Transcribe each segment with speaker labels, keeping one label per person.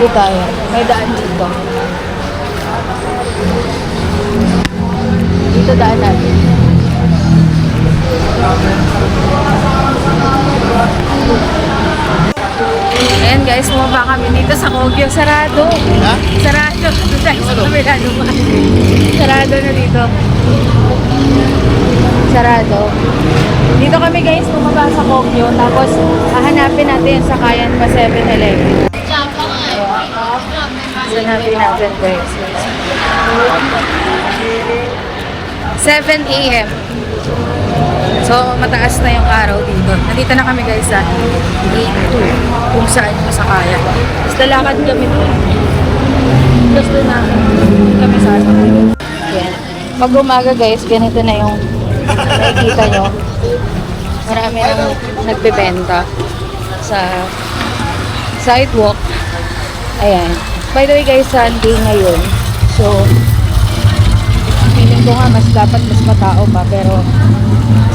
Speaker 1: Dito tayo. May daan dito. Dito daan natin. Ayan guys, bumaba kami dito sa Kogyo. Sarado.
Speaker 2: Ha?
Speaker 1: Sarado. Dahil sa kabila naman. Sarado na dito. Sarado. Dito kami guys, bumaba sa Kogyo. Tapos, hahanapin natin yung sakayan pa 7-Eleven. Hanapin natin guys. 7 a.m. So, mataas na yung araw dito. Nandito na kami guys sa gate 2 kung saan yung sakayan. Tapos lalakad kami doon. Gusto namin kami sasakay. Yan. Pag umaga guys, ganito na yung nakikita nyo. Marami nang nagbebenta sa sidewalk. Ayan. By the way guys, Sunday ngayon. So, feeling ko nga dapat mas matao pa. Pero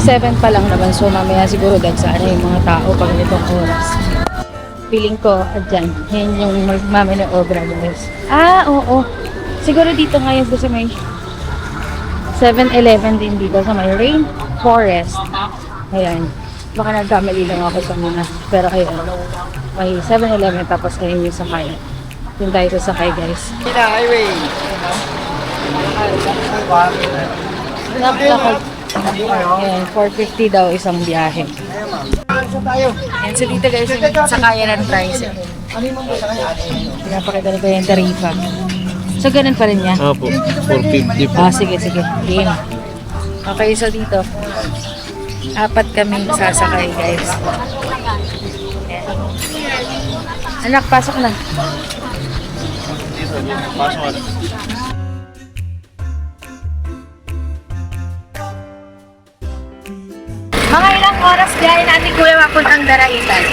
Speaker 1: 7 pa lang naman. So, mamaya siguro dagsaan na yung mga tao pag itong oras. Feeling ko, dyan. Yan yung magmami ng obra guys. Ah, oo. Siguro dito ngayon sa may 7-Eleven din dito sa may Rainforest. Ayan. Baka nagkamali lang ako sa mga. Pero ayun. May 7-Eleven tapos ayun yung sakay. Yun tayo sasakay guys.
Speaker 2: Highway.
Speaker 1: Napakag. Ayan, 450 daw isang biyahe. Ayan, so dito guys, yung sakayan ng tricycle. Pinapakita ko yung tarifa. So ganun pa rin niya?
Speaker 2: Opo, 450 po.
Speaker 1: Ah, sige, sige. Game. Okay, so dito. 4 kami sasakay guys. Ayan. Anak, pasok na.
Speaker 2: Pasok.
Speaker 1: Mga ilang oras biyahe natin kuya papuntang Daraitan?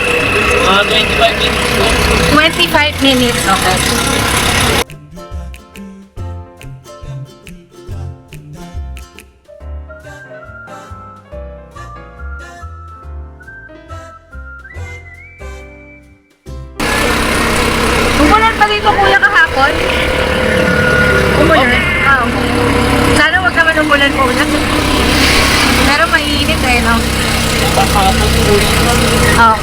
Speaker 2: 25 minutes po.
Speaker 1: 25 minutes, okay. Umulan pa dito kuya kahapon? Umulan? Ah, sana wag naman umulan po ulan. Pero mainit eh, no? Oo.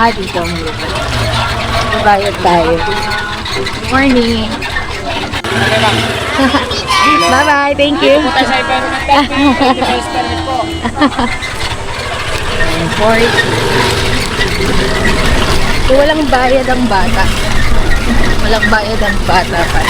Speaker 1: Dito ang lupa. Bayad tayo. Morning. Bye-bye. Thank you.
Speaker 2: Punta sa environmental fee. Po.
Speaker 1: 40. So, walang bayad ang bata. Walang bayad ang bata pa.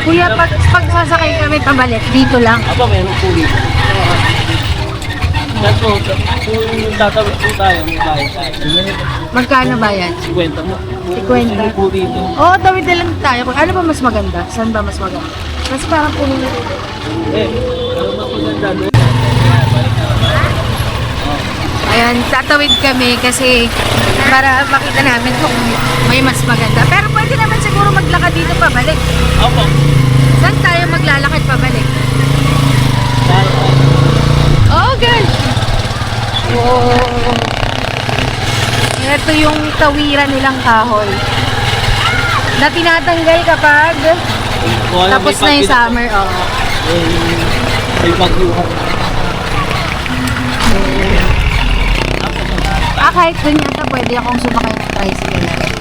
Speaker 1: Kuya, pag sasakay kami pabalik, dito lang.
Speaker 2: Aba, meron po dito. Yan po, kung tatawid po tayo, may bayad tayo.
Speaker 1: Magkano ba yan?
Speaker 2: 50 mo.
Speaker 1: 50.
Speaker 2: Ano po dito?
Speaker 1: Oo, tawid na lang tayo. Ano ba mas maganda? Saan ba mas maganda? Kasi parang puno na dito.
Speaker 2: Ano mas maganda doon?
Speaker 1: Ayan, tatawid kami kasi para makita namin kung may mas maganda. Pero pwede naman siguro maglakad dito pabalik.
Speaker 2: Opo.
Speaker 1: Saan tayo maglalakad pabalik? Oh, girl! Wow! Ito yung tawiran nilang kahoy. Na tinatanggal kapag tapos na yung summer. Oh.
Speaker 2: May bagyuhan.
Speaker 1: kahit dun yata pwede akong sumakay ng tricycle na rin.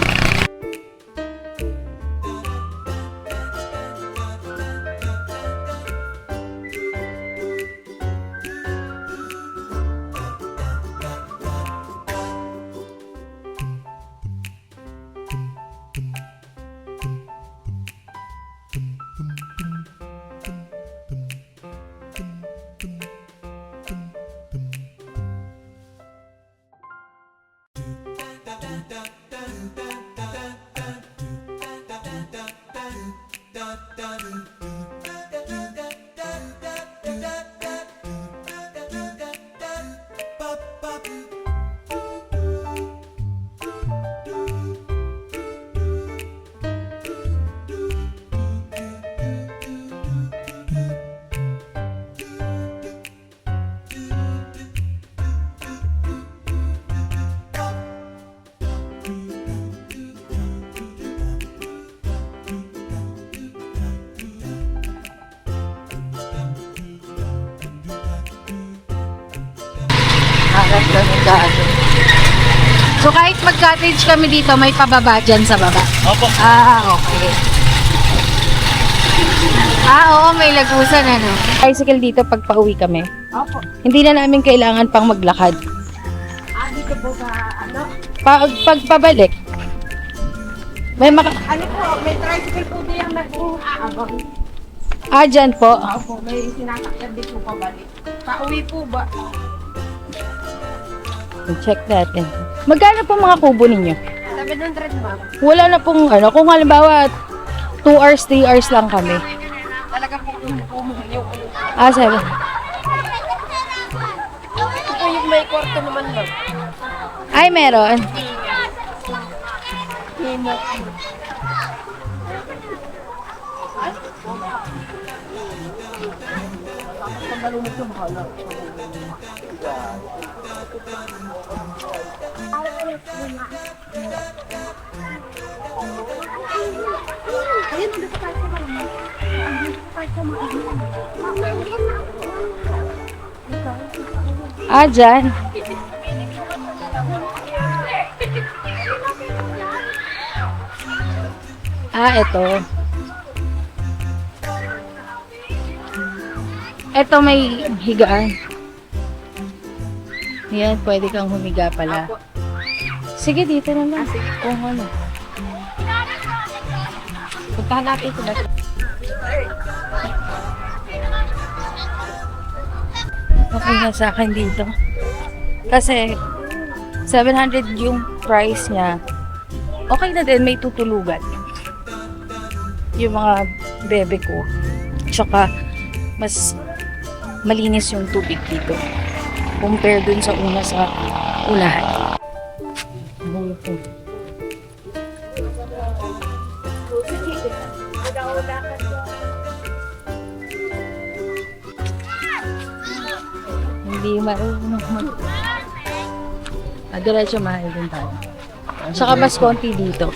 Speaker 1: Aras lang yung daan. So kahit mag-cottage kami dito, may pababa dyan sa baba.
Speaker 2: Opo.
Speaker 1: Okay. Oo, may lagusan ano. Tricycle dito pag pauwi kami.
Speaker 3: Opo.
Speaker 1: Hindi na namin kailangan pang maglakad.
Speaker 3: Dito po ba, ano?
Speaker 1: Pag pabalik, may
Speaker 3: Ano po, may tricycle po din yung nag-uabang.
Speaker 1: dyan po.
Speaker 3: Opo, may sinasakyan din po pabalik. Pauwi po ba?
Speaker 1: Check natin. Magkano po mga kubo ninyo?
Speaker 3: 700 ma'am.
Speaker 1: Wala na pong ano, kung halimbawa 2 hours, 3 hours lang kami.
Speaker 3: Talaga po yung yung
Speaker 1: 7.
Speaker 3: Ito po yung may kwarto naman ma'am.
Speaker 1: Ay, meron. Dyan. Ito. Ito may higaan. Yan, pwede kang humiga pala. Sige, dito na lang. Kung ano.
Speaker 3: Puntahan natin ito na.
Speaker 1: Okay na sa akin dito. Kasi 700 yung price niya. Okay na din, may tutulugan. Yung mga bebe ko. Tsaka mas malinis yung tubig dito. Compare dun sa una sa unahan. Hindi marunong mag... Diretso mahal din tayo. Tsaka mas konti dito.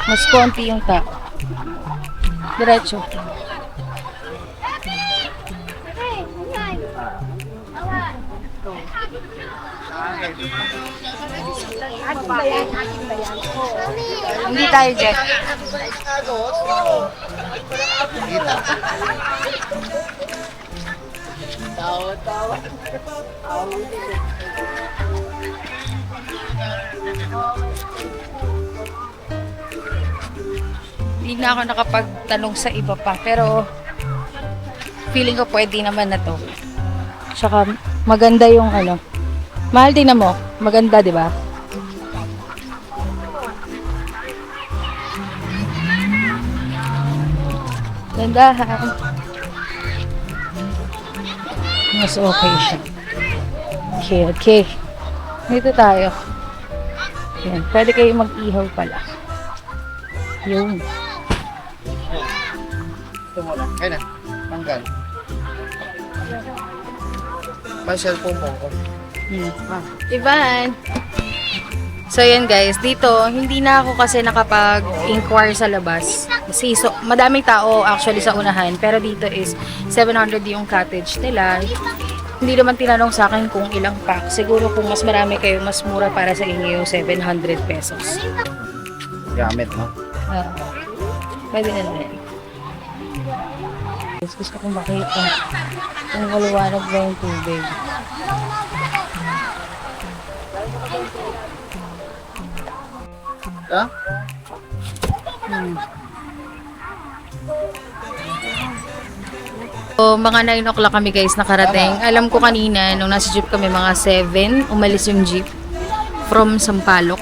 Speaker 1: Mas konti yung tao. Diretso. Hindi tayo dyan. Hindi na ako nakapagtanong sa iba pa, pero feeling ko pwede naman na to. Tsaka maganda yung ano. Mahal din na mo. Maganda, di ba? Gandahan. Mas okay siya. Okay. Dito tayo. Yan. Pwede kayo mag-ihaw pala. Yun.
Speaker 2: Ito mo lang. Kaya na. Tanggal. May cellphone mo ko.
Speaker 1: Ivan! So yan guys, dito hindi na ako kasi nakapag-inquire sa labas. Kasi madaming tao actually sa unahan, pero dito is 700 yung cottage nila. Hindi naman tinanong sa akin kung ilang pack. Siguro kung mas marami kayo, mas mura para sa inyo yung 700 pesos.
Speaker 2: Gamit, no?
Speaker 1: Pwede na rin. Gusto kong makita kung maluwanag ba yung tubig.
Speaker 2: Ha?
Speaker 1: So, mga 9 o'clock kami guys nakarating. Alam ko kanina, nung nasa jeep kami mga 7, umalis yung jeep from Sampaloc.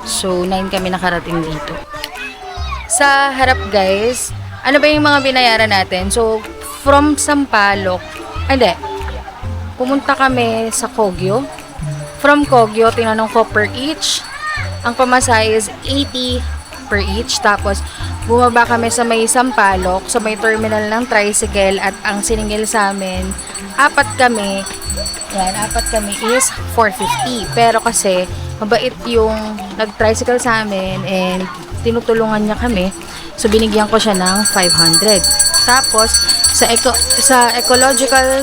Speaker 1: So, 9 kami nakarating dito. Sa harap guys, ano ba yung mga binayaran natin? So, from Sampaloc, hindi, pumunta kami sa Kogyo. From Kogyo, tinanong ko per each. Ang pamasahe is 80 per each. Tapos, bumaba kami sa may Sampaloc, sa may terminal ng tricycle, at ang siningil sa amin, 4 kami. Yan, 4 kami is 450. Pero kasi, mabait yung nag-tricycle sa amin and tinutulungan niya kami. So, binigyan ko siya ng 500. Tapos, sa ecological,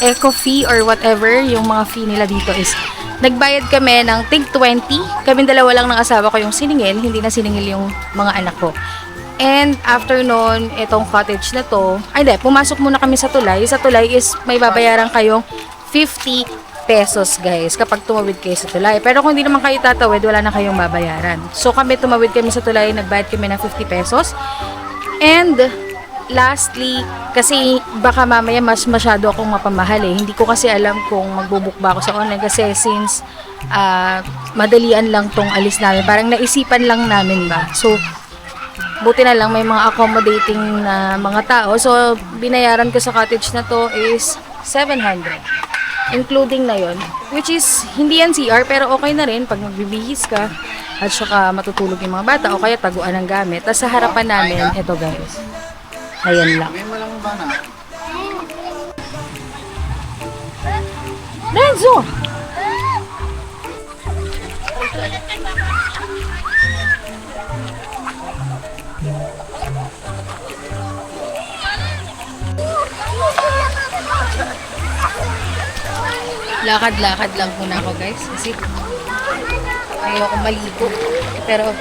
Speaker 1: eco fee or whatever, yung mga fee nila dito is, nagbayad kami ng tig 20. Kaming dalawa lang ng asawa ko yung siningil, hindi na siningil yung mga anak ko. And after nun, itong cottage na to, pumasok muna kami sa tulay. Sa tulay is may babayaran kayong 50 pesos guys kapag tumawid kayo sa tulay. Pero kung hindi naman kayo tatawid, wala na kayong babayaran. So kami tumawid kami sa tulay, nagbayad kami ng 50 pesos. And lastly, kasi baka mamaya mas masyado akong mapamahal eh. Hindi ko kasi alam kung magbubook ba ako sa online kasi since madalian lang tong alis namin. Parang naisipan lang namin ba. So, buti na lang may mga accommodating na mga tao. So, binayaran ko sa cottage na to is 700. Including na yon, which is hindi yan CR pero okay na rin pag magbibihis ka at saka matutulog yung mga bata o kaya taguan ng gamit. Tapos sa harapan namin, ito guys. Ayan lang.
Speaker 2: May malang ba na?
Speaker 1: Renzo! Lakad-lakad lang muna ako guys kasi ayoko maligo. Pero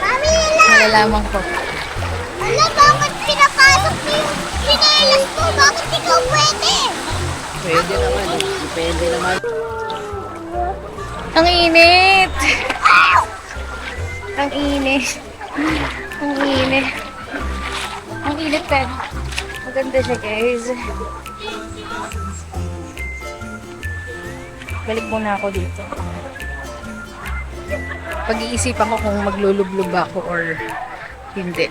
Speaker 1: malalaman ko.
Speaker 4: Wala, bakit pinapasok mo yung sinelas ko? Bakit ikaw pwede?
Speaker 2: Pwede naman. Depende naman.
Speaker 1: Ang init! Ang init. Ang init. Ang init pa. Maganda siya guys. Balik muna ako dito. Pag-iisipan ko kung maglulublub ako or hindi.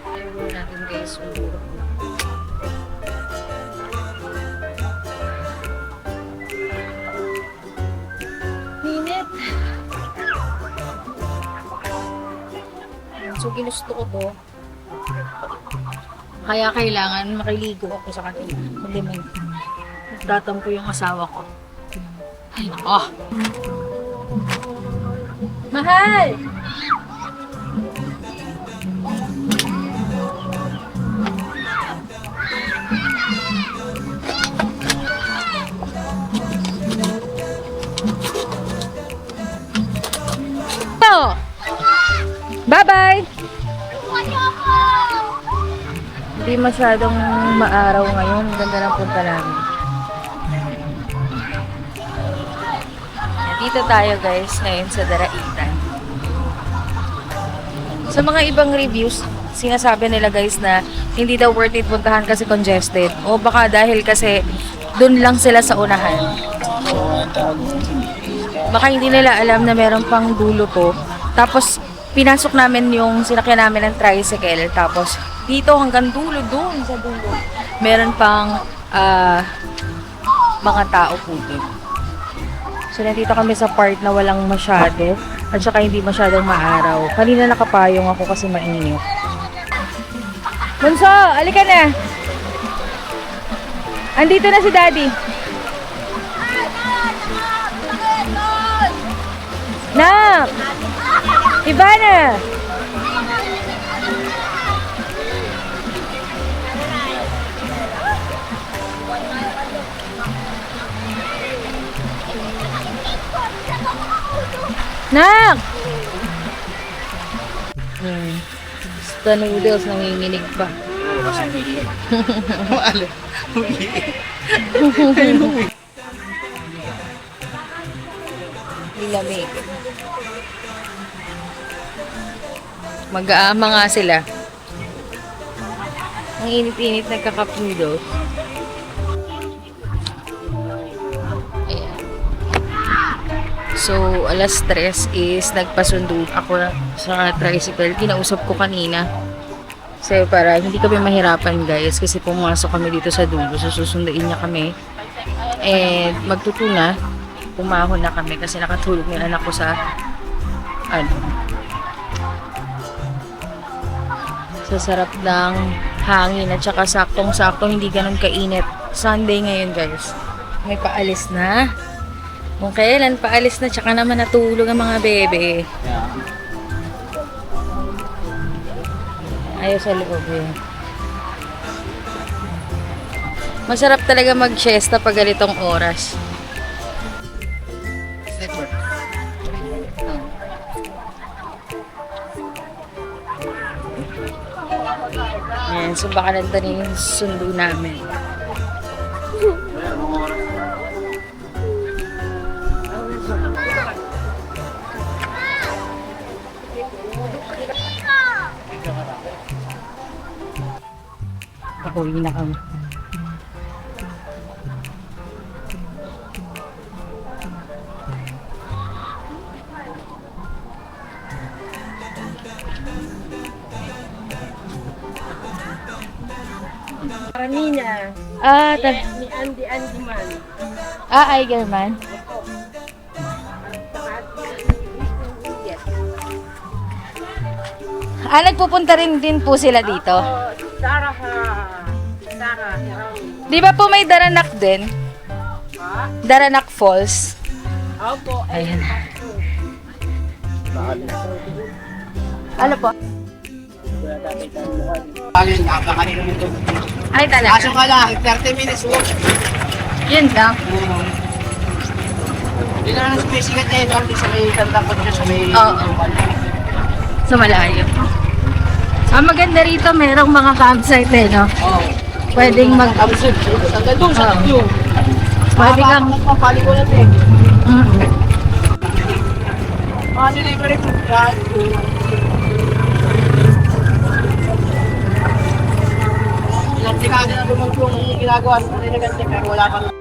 Speaker 1: Ayun natin guys. Minit. So, ginusto ko to. Kaya kailangan makiligo ako sa kanila. Hindi man. Tatampo yung asawa ko. Ay, nako. Mahal! Bye-bye! Hindi masyadong maaraw ngayon. Ganda ng punta namin. Dito tayo guys ngayon sa Daraitan. Sa mga ibang reviews, sinasabi nila guys na hindi daw worth it puntahan kasi congested. O baka dahil kasi dun lang sila sa unahan. Baka hindi nila alam na meron pang dulo to. Tapos pinasok namin yung sinakyan namin ng tricycle. Tapos dito hanggang dulo, dun sa dulo. Meron pang mga tao po dun. So, nandito kami sa part na walang masyado at saka hindi masyadong maaraw. Kanina nakapayong ako kasi mainit. Bunso, alika na! Andito na si Daddy. Nak! Ivana! Nak! Basta noodles, nanginginig pa. Nilamig. Mag-aama nga sila. Ang init-init nagka-cup noodles. Ayan. So, alas 3 is nagpasundo ako sa tricycle. Kinausap ko kanina. So, para hindi kami mahirapan guys. Kasi pumasok kami dito sa dulo. So, susunduin niya kami. And magtutuna. Pumahon na kami kasi nakatulog yung anak ko sa sa sarap ng hangin at saka saktong-sakto hindi ganun kainit. Sunday ngayon guys. May paalis na. Kung kailan paalis na tsaka naman natulog ang mga bebe. Ayaw sa loob eh. Masarap talaga mag-siesta pag ganitong oras. Ayan, so baka nandun yung sundo namin. Ako, yun na kami.
Speaker 3: Kanina, ni Andy man.
Speaker 1: Eigerman. Nagpupunta rin din po sila dito.
Speaker 3: Sarah,
Speaker 1: Di ba po may Daranak din? Daranak Falls.
Speaker 3: Opo,
Speaker 1: Ayan. Ano po?
Speaker 2: Ayun, kanina mo ito.
Speaker 1: Ay,
Speaker 2: Kaso
Speaker 1: talaga.
Speaker 2: ka lang, 30 minutes walk.
Speaker 1: Yun lang.
Speaker 2: Hindi na lang spesikat eh, doon sa may tandakot siya sa may...
Speaker 1: Oo. Sa malayo. Ang maganda rito, merong mga campsite eh, no?
Speaker 2: Oo.
Speaker 1: Pwedeng mag...
Speaker 2: Absent. Hanggang doon sa Tagyo.
Speaker 1: Pwede kang...
Speaker 2: Papali ko lang eh.
Speaker 1: Mm.
Speaker 2: Mga delivery food ka. Ilang dekada na lumagpong ginagawa sa nilagante pero wala pang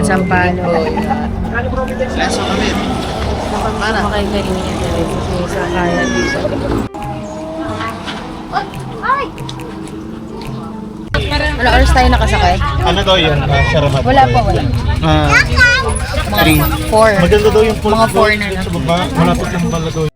Speaker 1: Sampalo.
Speaker 2: Leso kami.
Speaker 1: Makikainin niya talaga sa kaya dito.
Speaker 4: Ay!
Speaker 1: Wala oras tayo nakasakay?
Speaker 5: Ano daw yun? Sharamat.
Speaker 1: Wala pa, wala.
Speaker 5: Ah,
Speaker 1: Mga 4.
Speaker 5: maganda daw yung
Speaker 1: Mga 4 na lang.
Speaker 5: sa baba. Malapit lang pala daw.